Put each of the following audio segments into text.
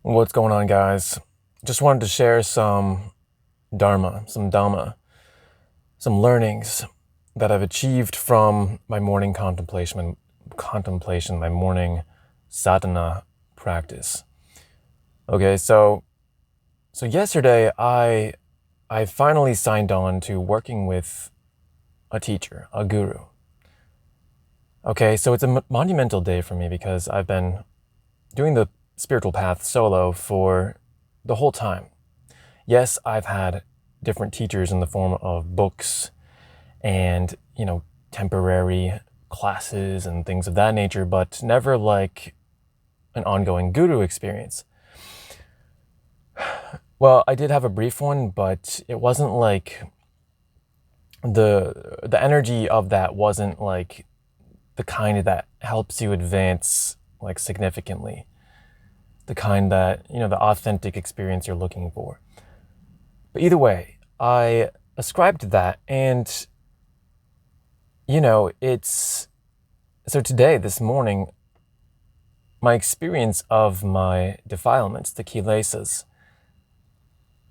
What's going on, guys? Just wanted to share some Dhamma, some learnings that I've achieved from my morning contemplation, my morning sadhana practice. Okay, so yesterday I finally signed on to working with a teacher, a guru. Okay, so it's a monumental day for me because I've been doing the spiritual path solo for the whole time. Yes, I've had different teachers in the form of books and, temporary classes and things of that nature, but never like an ongoing guru experience. Well, I did have a brief one, but it wasn't like the energy of that wasn't like the kind that helps you advance like significantly. The kind that, the authentic experience you're looking for. But either way, I ascribed to that, and, so today, this morning, my experience of my defilements, the kilesas,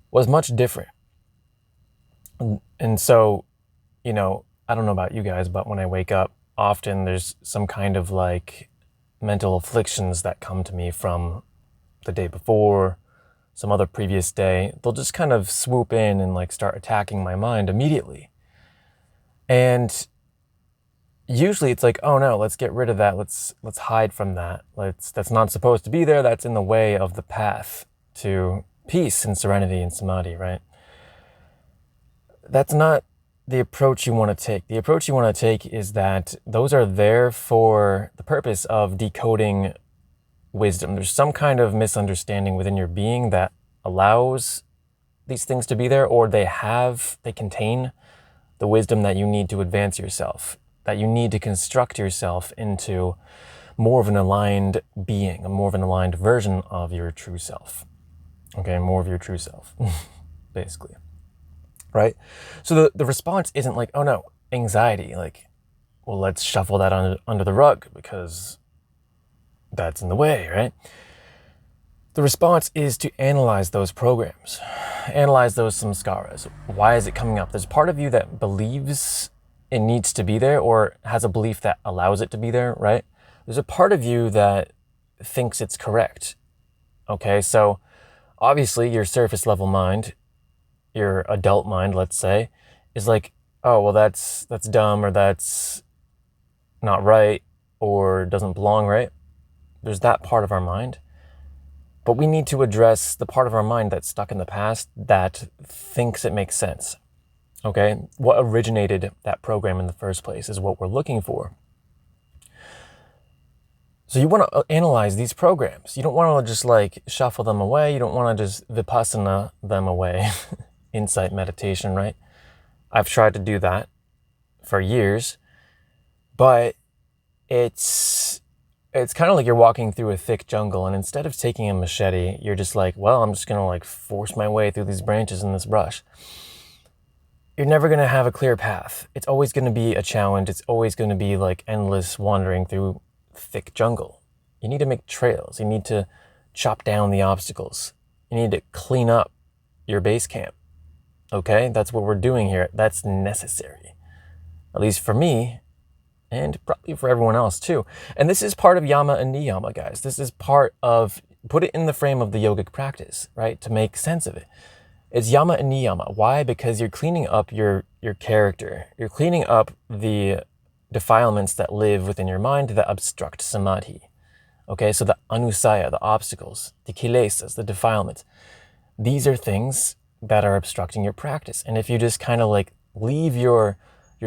was much different. And so, I don't know about you guys, but when I wake up, often there's some kind of like mental afflictions that come to me from the day before, some other previous day. They'll just kind of swoop in and like start attacking my mind immediately. And usually it's like, oh no, let's get rid of that. Let's hide from that. That's not supposed to be there. That's in the way of the path to peace and serenity and samadhi, right? That's not the approach you want to take. The approach you want to take is that those are there for the purpose of decoding wisdom. There's some kind of misunderstanding within your being that allows these things to be there, or they contain the wisdom that you need to advance yourself, that you need to construct yourself into more of an aligned being, a more of an aligned version of your true self. Okay, more of your true self, basically. Right? So the response isn't like, oh no, anxiety, like, well, let's shuffle that under the rug because that's in the way, right? The response is to analyze those programs, analyze those samskaras. Why is it coming up? There's part of you that believes it needs to be there or has a belief that allows it to be there, right? There's a part of you that thinks it's correct. Okay, so obviously your surface level mind, your adult mind, let's say, is like, oh, well, that's dumb, or that's not right, or doesn't belong, right? There's that part of our mind. But we need to address the part of our mind that's stuck in the past that thinks it makes sense. Okay? What originated that program in the first place is what we're looking for. So you want to analyze these programs. You don't want to just like shuffle them away. You don't want to just vipassana them away. Insight meditation, right? I've tried to do that for years, but it's kind of like you're walking through a thick jungle, and instead of taking a machete, you're just like, well, I'm just going to like force my way through these branches and this brush. You're never going to have a clear path. It's always going to be a challenge. It's always going to be like endless wandering through thick jungle. You need to make trails. You need to chop down the obstacles. You need to clean up your base camp. Okay? That's what we're doing here. That's necessary. At least for me, and probably for everyone else too. And this is part of yama and niyama, guys. This is part of, put it in the frame of the yogic practice, right? To make sense of it. It's yama and niyama. Why? Because you're cleaning up your character. You're cleaning up the defilements that live within your mind that obstruct samadhi. Okay, so the anusaya, the obstacles, the kilesas, the defilements. These are things that are obstructing your practice. And if you just kind of like leave your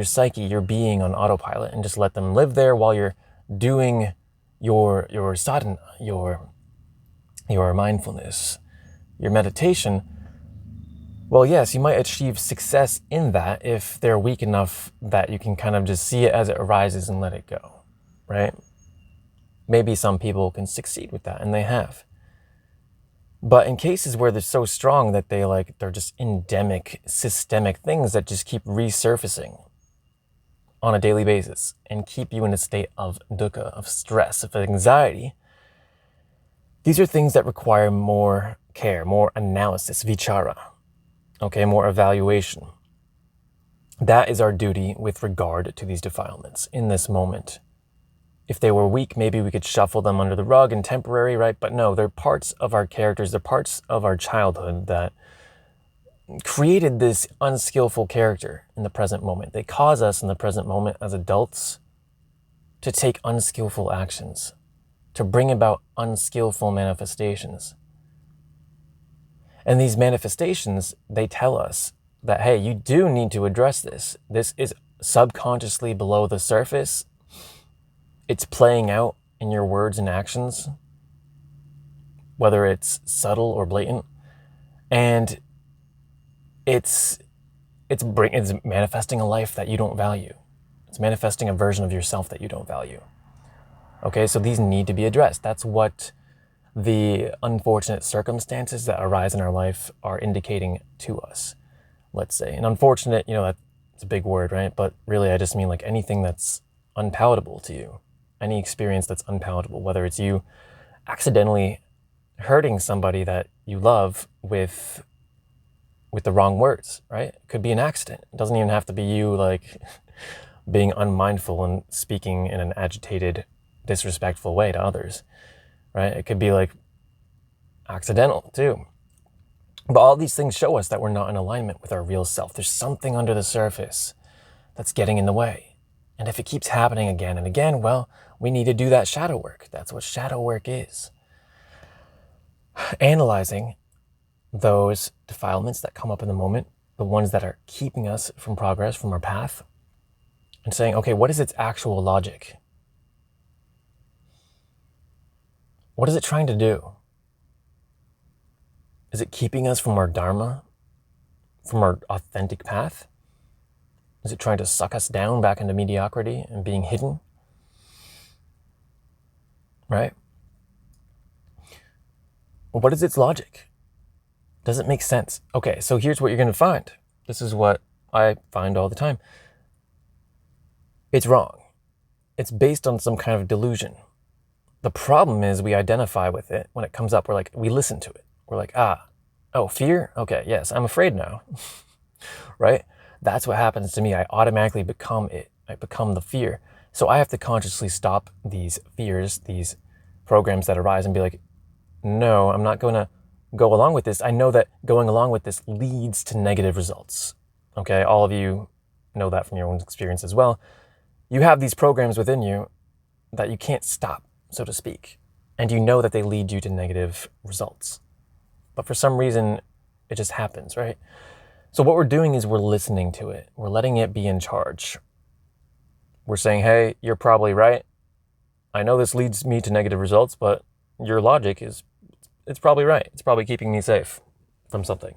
psyche, your being on autopilot and just let them live there while you're doing your sadhana, your mindfulness, your meditation, well, yes, you might achieve success in that if they're weak enough that you can kind of just see it as it arises and let it go, right? Maybe some people can succeed with that, and they have. But in cases where they're so strong that they're just endemic, systemic things that just keep resurfacing on a daily basis and keep you in a state of dukkha, of stress, of anxiety, These are things that require more care, more analysis, vichara, okay, more evaluation. That is our duty with regard to these defilements in this moment. If they were weak, maybe we could shuffle them under the rug and temporary, right? But no, they're parts of our characters, they're parts of our childhood that created this unskillful character in the present moment. They cause us in the present moment as adults to take unskillful actions, to bring about unskillful manifestations. And these manifestations, they tell us that, hey, you do need to address this. This is subconsciously below the surface. It's playing out in your words and actions, whether it's subtle or blatant. And it's manifesting a life that you don't value. It's manifesting a version of yourself that you don't value. Okay, so these need to be addressed. That's what the unfortunate circumstances that arise in our life are indicating to us, let's say. And unfortunate, that's a big word, right? But really, I just mean like anything that's unpalatable to you. Any experience that's unpalatable, whether it's you accidentally hurting somebody that you love with the wrong words, right? It could be an accident. It doesn't even have to be you like being unmindful and speaking in an agitated, disrespectful way to others, right? It could be like accidental too. But all these things show us that we're not in alignment with our real self. There's something under the surface that's getting in the way. And if it keeps happening again and again, well, we need to do that shadow work. That's what shadow work is. Analyzing those defilements that come up in the moment, the ones that are keeping us from progress, from our path, and saying, okay, what is its actual logic? What is it trying to do? Is it keeping us from our dharma, from our authentic path? Is it trying to suck us down back into mediocrity and being hidden? Right? Well, what is its logic? Does it make sense? Okay, so here's what you're going to find. This is what I find all the time. It's wrong. It's based on some kind of delusion. The problem is we identify with it when it comes up. We listen to it. We're like, fear? Okay, yes, I'm afraid now. Right? That's what happens to me. I automatically become it. I become the fear. So I have to consciously stop these fears, these programs that arise and be like, no, I'm not going to go along with this. I know that going along with this leads to negative results. Okay, all of you know that from your own experience as well. You have these programs within you that you can't stop, so to speak. And you know that they lead you to negative results. But for some reason, it just happens, right? So what we're doing is we're listening to it. We're letting it be in charge. We're saying, hey, you're probably right. I know this leads me to negative results, but your logic is, it's probably right. It's probably keeping me safe from something.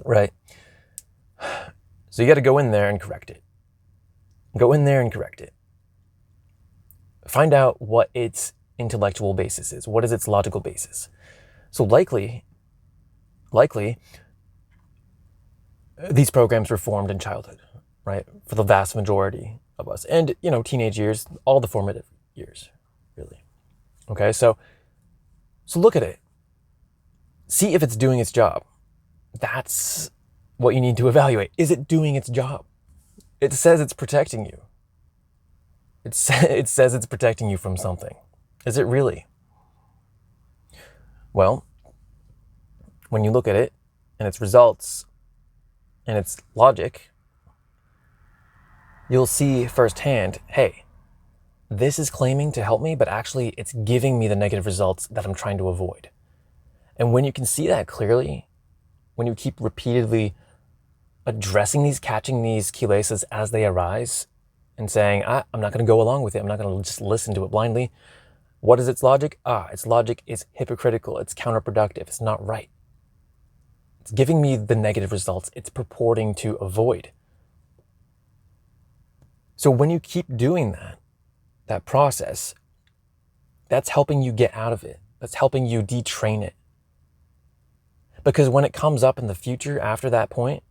Right? So you got to go in there and correct it. Go in there and correct it. Find out what its intellectual basis is. What is its logical basis? So likely, these programs were formed in childhood, right? For the vast majority of us. And, teenage years, all the formative years, really. Okay, so look at it. See if it's doing its job. That's what you need to evaluate. Is it doing its job? It says it's protecting you. It says it's protecting you from something. Is it really? Well, when you look at it and its results and its logic, you'll see firsthand, hey, this is claiming to help me, but actually it's giving me the negative results that I'm trying to avoid. And when you can see that clearly, when you keep repeatedly addressing these, catching these kilesas as they arise and saying, I'm not going to go along with it. I'm not going to just listen to it blindly. What is its logic? Its logic is hypocritical. It's counterproductive. It's not right. It's giving me the negative results it's purporting to avoid. So when you keep doing that process, that's helping you get out of it. That's helping you detrain it. Because when it comes up in the future after that point,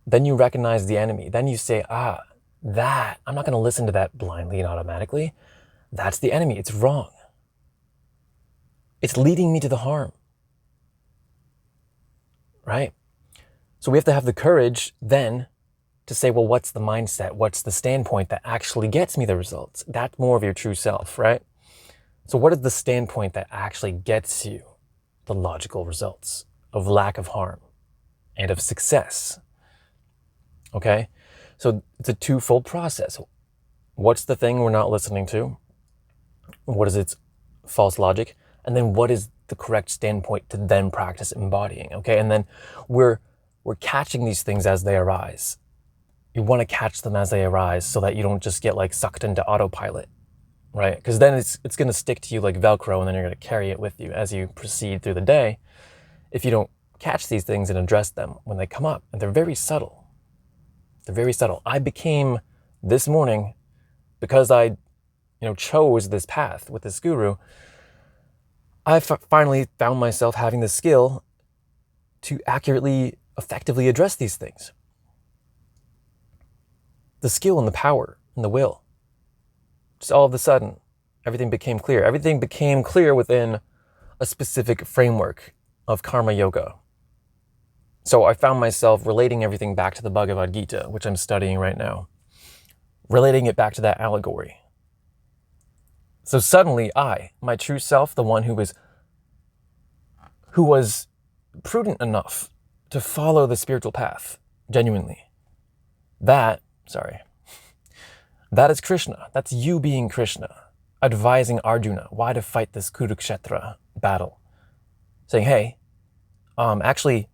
then you recognize the enemy. Then you say, I'm not going to listen to that blindly and automatically. That's the enemy. It's wrong. It's leading me to the harm. Right? So we have to have the courage then to say, well, what's the mindset? What's the standpoint that actually gets me the results? That's more of your true self, right? So what is the standpoint that actually gets you the logical results of lack of harm and of success? Okay? So it's a twofold process. What's the thing we're not listening to? What is its false logic? And then what is the correct standpoint to then practice embodying? Okay? And then we're catching these things as they arise. You want to catch them as they arise so that you don't just get like sucked into autopilot, right? Because then it's going to stick to you like Velcro, and then you're going to carry it with you as you proceed through the day if you don't catch these things and address them when they come up. And they're very subtle. They're very subtle. I became this morning, because I chose this path with this guru, I finally found myself having the skill to accurately, effectively address these things. The skill and the power and the will. Just all of a sudden, everything became clear. Everything became clear within a specific framework of karma yoga. So I found myself relating everything back to the Bhagavad Gita, which I'm studying right now. Relating it back to that allegory. So suddenly my true self, the one who was prudent enough to follow the spiritual path, genuinely, that is Krishna. That's you being Krishna, advising Arjuna why to fight this Kurukshetra battle. Saying, hey, actually,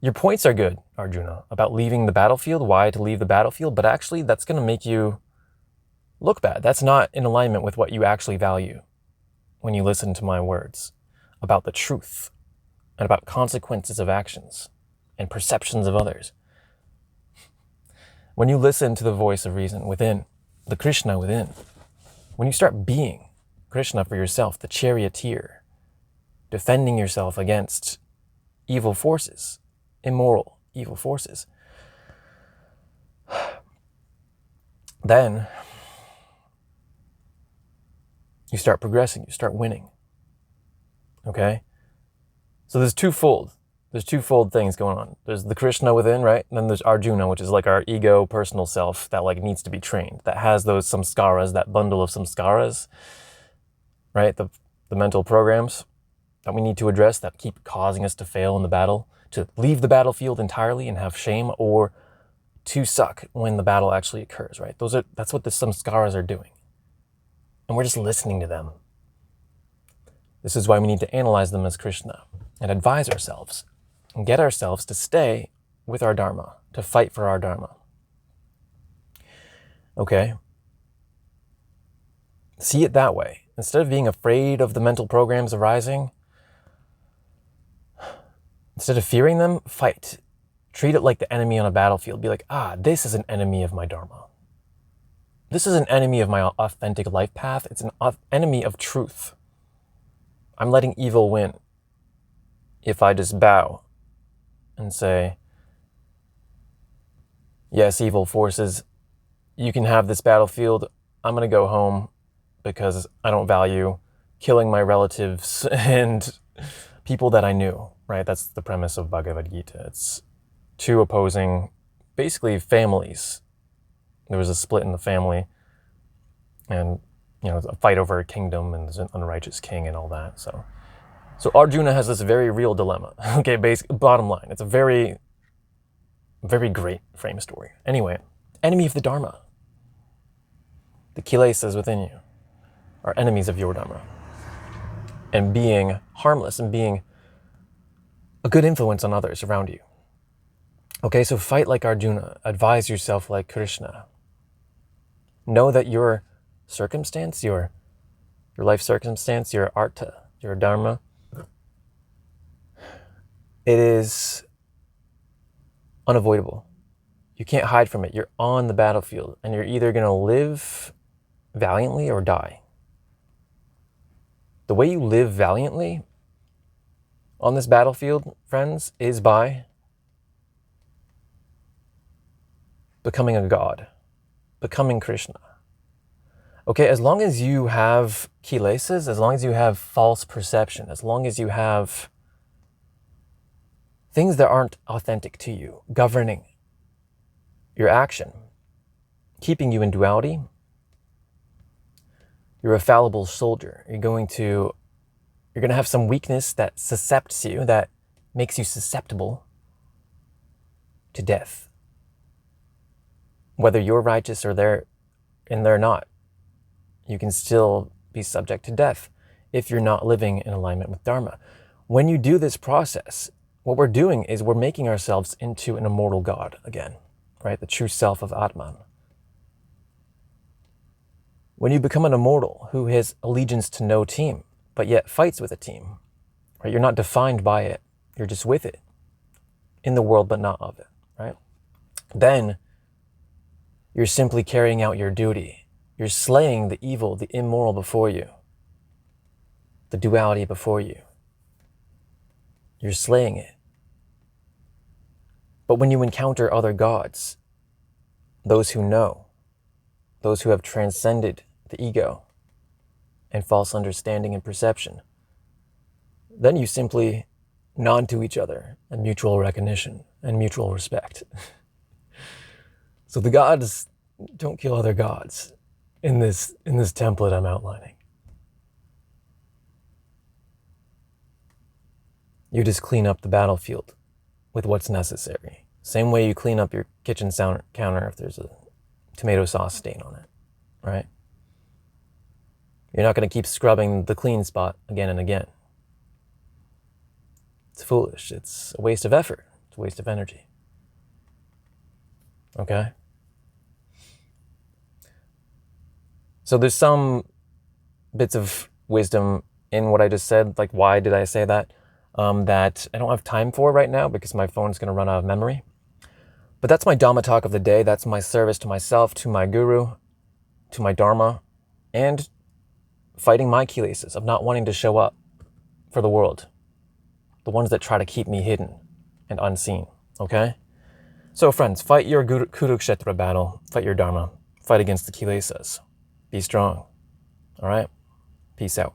your points are good, Arjuna, about leaving the battlefield, why to leave the battlefield, but actually that's going to make you look bad. That's not in alignment with what you actually value when you listen to my words about the truth and about consequences of actions and perceptions of others. When you listen to the voice of reason within, the Krishna within, when you start being Krishna for yourself, the charioteer, defending yourself against evil forces, immoral evil forces, then you start progressing, you start winning. Okay? So there's twofold things going on. There's the Krishna within, right? And then there's Arjuna, which is like our ego, personal self that like needs to be trained, that has those samskaras, that bundle of samskaras, right? The mental programs that we need to address that keep causing us to fail in the battle, to leave the battlefield entirely and have shame, or to suck when the battle actually occurs, right? That's what the samskaras are doing. And we're just listening to them. This is why we need to analyze them as Krishna and advise ourselves and get ourselves to stay with our dharma, to fight for our dharma. Okay? See it that way. Instead of being afraid of the mental programs arising, instead of fearing them, fight. Treat it like the enemy on a battlefield. Be like, this is an enemy of my dharma. This is an enemy of my authentic life path. It's an enemy of truth. I'm letting evil win if I just bow and say, yes, evil forces, you can have this battlefield. I'm going to go home because I don't value killing my relatives and people that I knew, right? That's the premise of Bhagavad Gita. It's two opposing, basically, families. There was a split in the family and, a fight over a kingdom, and there's an unrighteous king and all that. So Arjuna has this very real dilemma. Okay, bottom line, it's a very, very great frame story. Anyway, enemy of the Dharma. The kilesas within you are enemies of your Dharma. And being harmless and being a good influence on others around you. Okay, so fight like Arjuna. Advise yourself like Krishna. Know that your circumstance, your life circumstance, your artha, your dharma, it is unavoidable. You can't hide from it. You're on the battlefield, and you're either going to live valiantly or die. The way you live valiantly on this battlefield, friends, is by becoming a god, becoming Krishna, Okay, as long as you have kilesas, as long as you have false perception, as long as you have things that aren't authentic to you governing your action, keeping you in duality, you're a fallible soldier. You're going to have some weakness that suscepts you, that makes you susceptible to death. Whether you're righteous or they're not, you can still be subject to death if you're not living in alignment with Dharma. When you do this process, what we're doing is we're making ourselves into an immortal God again, right? The true self of Atman. When you become an immortal who has allegiance to no team, but yet fights with a team, right? You're not defined by it. You're just with it, in the world, but not of it, right? Then you're simply carrying out your duty. You're slaying the evil, the immoral before you, the duality before you. You're slaying it. But when you encounter other gods, those who know, those who have transcended the ego and false understanding and perception, then you simply nod to each other in mutual recognition and mutual respect. So the gods don't kill other gods in this template I'm outlining. You just clean up the battlefield with what's necessary. Same way you clean up your kitchen counter if there's a tomato sauce stain on it, right? You're not going to keep scrubbing the clean spot again and again. It's foolish. It's a waste of effort. It's a waste of energy. Okay? So there's some bits of wisdom in what I just said, like why did I say that, that I don't have time for right now because my phone's going to run out of memory. But that's my Dhamma talk of the day. That's my service to myself, to my guru, to my Dharma, and fighting my kilesas of not wanting to show up for the world. The ones that try to keep me hidden and unseen, okay? So friends, fight your Kurukshetra battle, fight your Dharma, fight against the kilesas. Be strong, all right? Peace out.